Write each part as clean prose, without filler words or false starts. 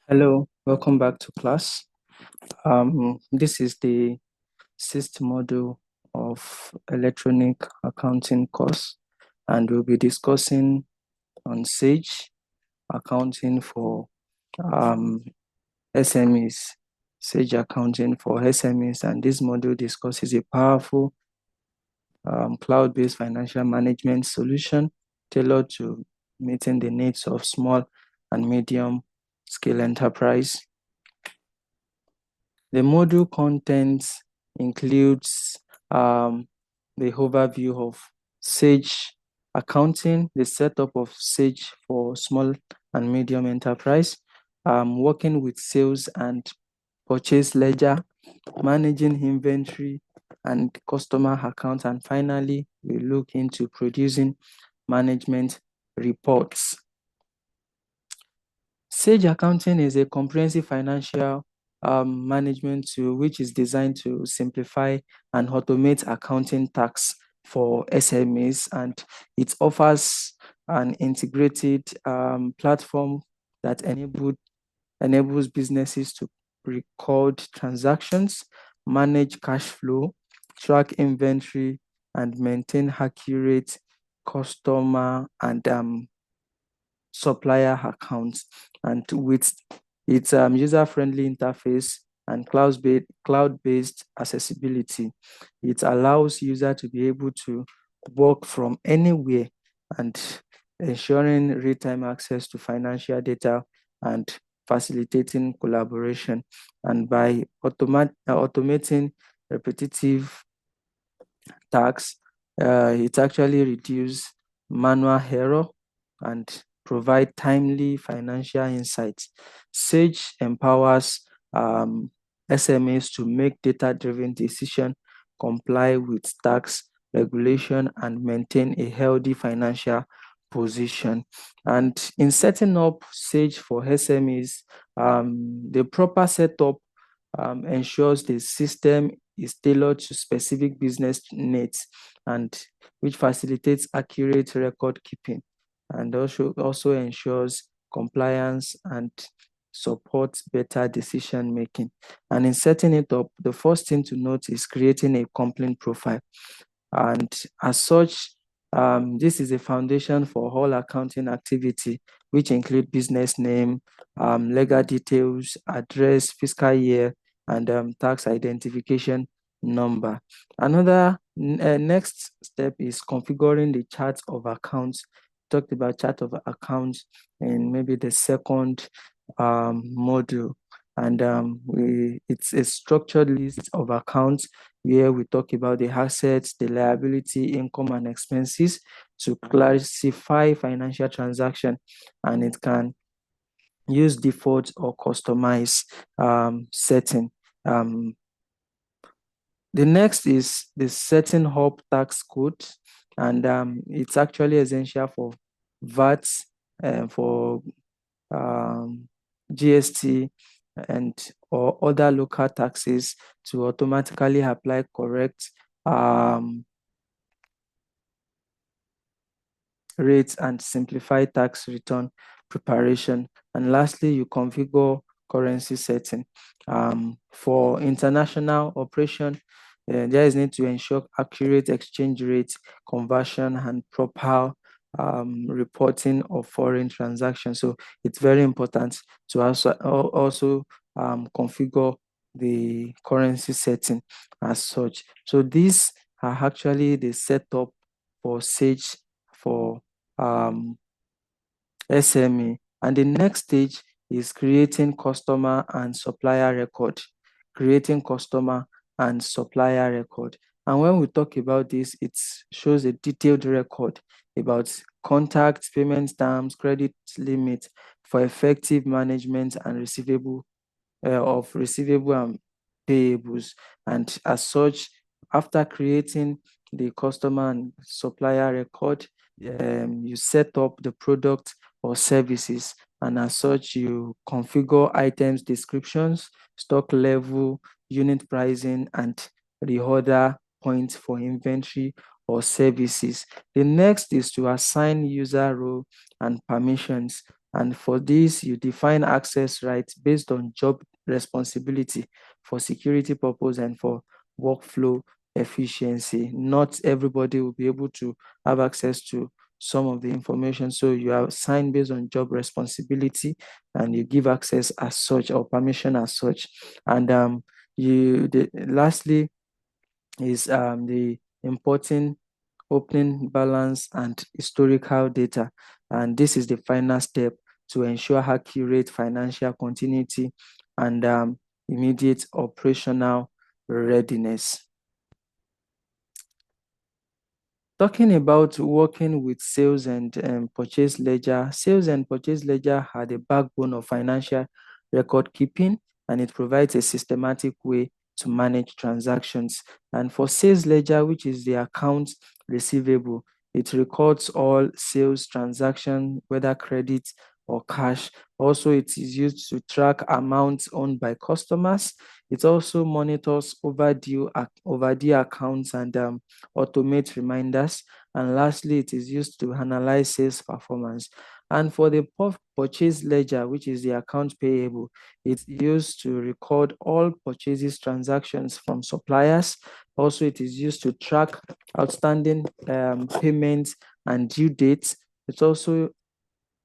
Hello, welcome back to class. This is the sixth module of electronic accounting course, and we'll be discussing on Sage accounting for SMEs, Sage accounting for SMEs, and this module discusses a powerful cloud-based financial management solution tailored to meeting the needs of small and medium scale enterprise. The module content includes the overview of Sage accounting, the setup of Sage for small and medium enterprise, working with sales and purchase ledger, managing inventory and customer accounts, and finally, we look into producing management reports. Sage Accounting is a comprehensive financial management tool which is designed to simplify and automate accounting tasks for SMEs, and it offers an integrated platform that enables businesses to record transactions, manage cash flow, track inventory, and maintain accurate customer and supplier accounts. And with its user-friendly interface and cloud-based accessibility, it allows user to be able to work from anywhere and ensuring real-time access to financial data and facilitating collaboration. And by automating repetitive tasks, it actually reduces manual error and provide timely financial insights. Sage empowers SMEs to make data-driven decisions, comply with tax regulation, and maintain a healthy financial position. And in setting up Sage for SMEs, the proper setup ensures the system is tailored to specific business needs, and which facilitates accurate record keeping, and also ensures compliance and supports better decision making. And in setting it up, the first thing to note is creating a complaint profile. And as such, this is a foundation for all accounting activity, which include business name, legal details, address, fiscal year, and tax identification number. Another next step is configuring the chart of accounts. Talked about chart of accounts in maybe the second module, and it's a structured list of accounts where we talk about the assets, the liability, income, and expenses to classify financial transaction, and it can use default or customize setting. The next is the setting up tax code, and it's actually essential for VAT, for GST, and or other local taxes to automatically apply correct rates and simplify tax return preparation. And lastly, you configure currency setting. For international operation, there is need to ensure accurate exchange rate conversion and proper reporting of foreign transactions. So it's very important to also configure the currency setting as such. So these are actually the setup for Sage for SME. And the next stage is creating customer and supplier record, creating customer and supplier record. And when we talk about this, it shows a detailed record about contacts, payment terms, credit limit for effective management and receivable and payables. And as such, after creating the customer and supplier record, you set up the product or services, and as such, you configure items descriptions, stock level, unit pricing, and reorder points for inventory or services. The next is to assign user role and permissions. And for this, you define access rights based on job responsibility for security purpose and for workflow efficiency. Not everybody will be able to have access to some of the information. So you are assigned based on job responsibility and you give access as such or permission as such. And lastly is the importing opening balance and historical data. And this is the final step to ensure accurate financial continuity and immediate operational readiness. Talking about working with sales and purchase ledger, sales and purchase ledger are the backbone of financial record keeping, and it provides a systematic way to manage transactions. And for sales ledger, which is the account receivable, it records all sales transactions, whether credit or cash. Also, it is used to track amounts owned by customers. It also monitors overdue accounts and automate reminders. And lastly, it is used to analyze sales performance. And for the purchase ledger, which is the account payable, it's used to record all purchases transactions from suppliers. Also, it is used to track outstanding payments and due dates. It also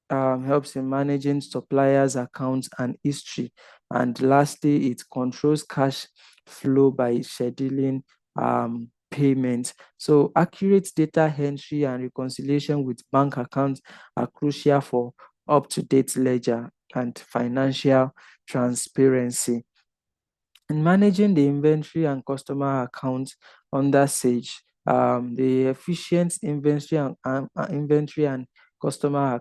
helps in managing suppliers' accounts and history. And lastly, it controls cash flow by scheduling payments. So accurate data entry and reconciliation with bank accounts are crucial for up-to-date ledger and financial transparency. In managing the inventory and customer accounts under Sage, the efficient inventory and customer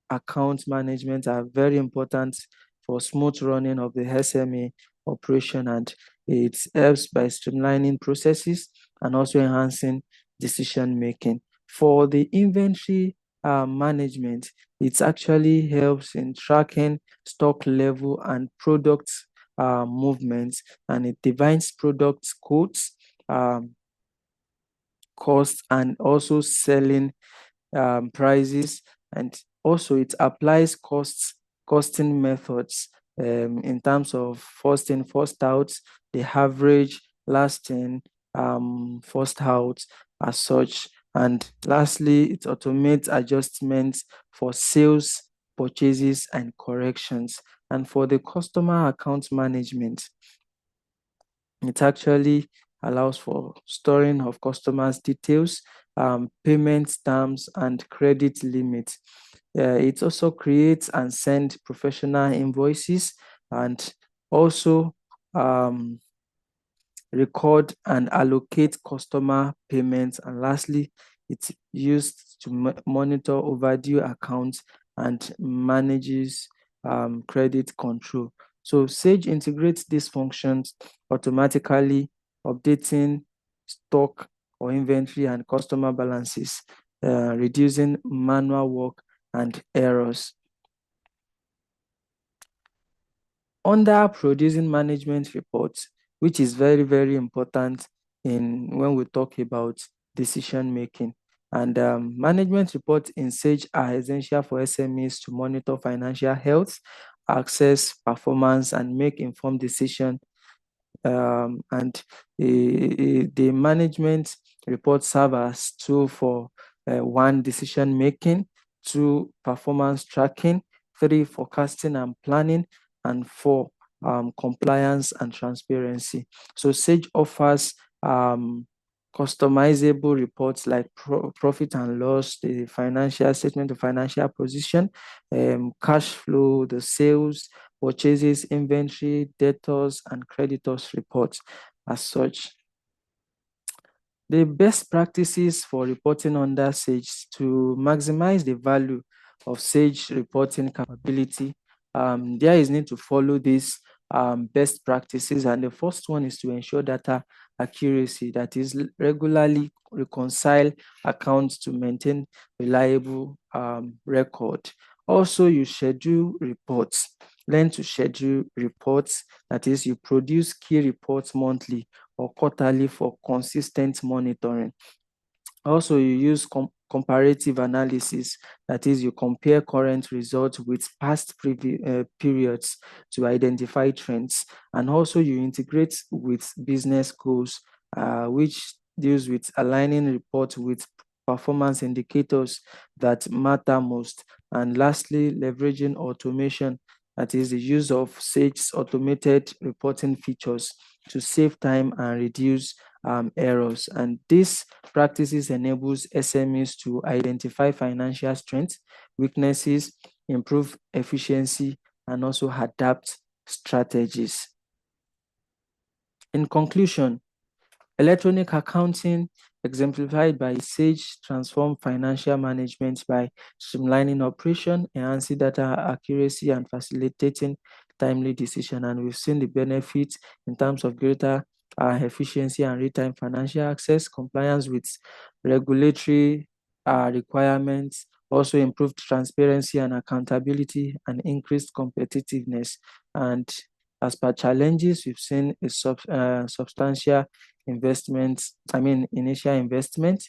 account management are very important for smooth running of the SME operation, and it helps by streamlining processes and also enhancing decision making. For the inventory management, it actually helps in tracking stock level and product movements, and it defines product codes, costs, and also selling prices, and also it applies costing methods in terms of first in, first out, the average, last in, first out as such. And lastly, it automates adjustments for sales, purchases, and corrections. And for the customer account management, it actually allows for storing of customers' details, payment terms, and credit limits. It also creates and sends professional invoices and also record and allocate customer payments. And lastly, it's used to monitor overdue accounts and manages credit control. So Sage integrates these functions automatically, updating stock or inventory and customer balances, reducing manual work and errors. Under producing management reports, which is very, very important when we talk about decision making. And management reports in Sage are essential for SMEs to monitor financial health, access performance, and make informed decisions. And the management reports serve as tool for one, decision making, two, performance tracking, three, forecasting and planning, and four, compliance and transparency. So Sage offers customizable reports like profit and loss, the financial statement, the financial position, cash flow, the sales, purchases, inventory, debtors, and creditors reports as such. The best practices for reporting under Sage to maximize the value of Sage reporting capability. There is need to follow these best practices, and the first one is to ensure data accuracy, that is regularly reconcile accounts to maintain reliable record. Also, you schedule reports. Learn to schedule reports, that is, you produce key reports monthly or quarterly for consistent monitoring. Also, you use comparative analysis. That is, you compare current results with past periods to identify trends. And also you integrate with business goals, which deals with aligning reports with performance indicators that matter most. And lastly, leveraging automation, that is the use of Sage's automated reporting features to save time and reduce errors. And these practices enables SMEs to identify financial strengths, weaknesses, improve efficiency, and also adapt strategies. In conclusion, electronic accounting, exemplified by Sage, transform financial management by streamlining operation, enhancing data accuracy, and facilitating timely decision. And we've seen the benefits in terms of greater efficiency and real-time financial access, compliance with regulatory requirements, also improved transparency and accountability, and increased competitiveness. And as per challenges, we've seen a substantial initial investment,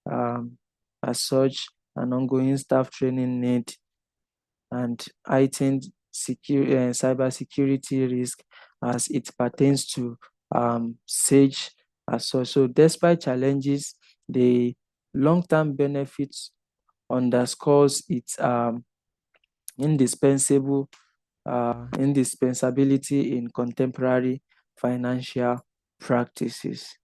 as such, an ongoing staff training need, and heightened cyber security risk as it pertains to Sage as such. So despite challenges, the long-term benefits underscores its indispensability in contemporary financial practices.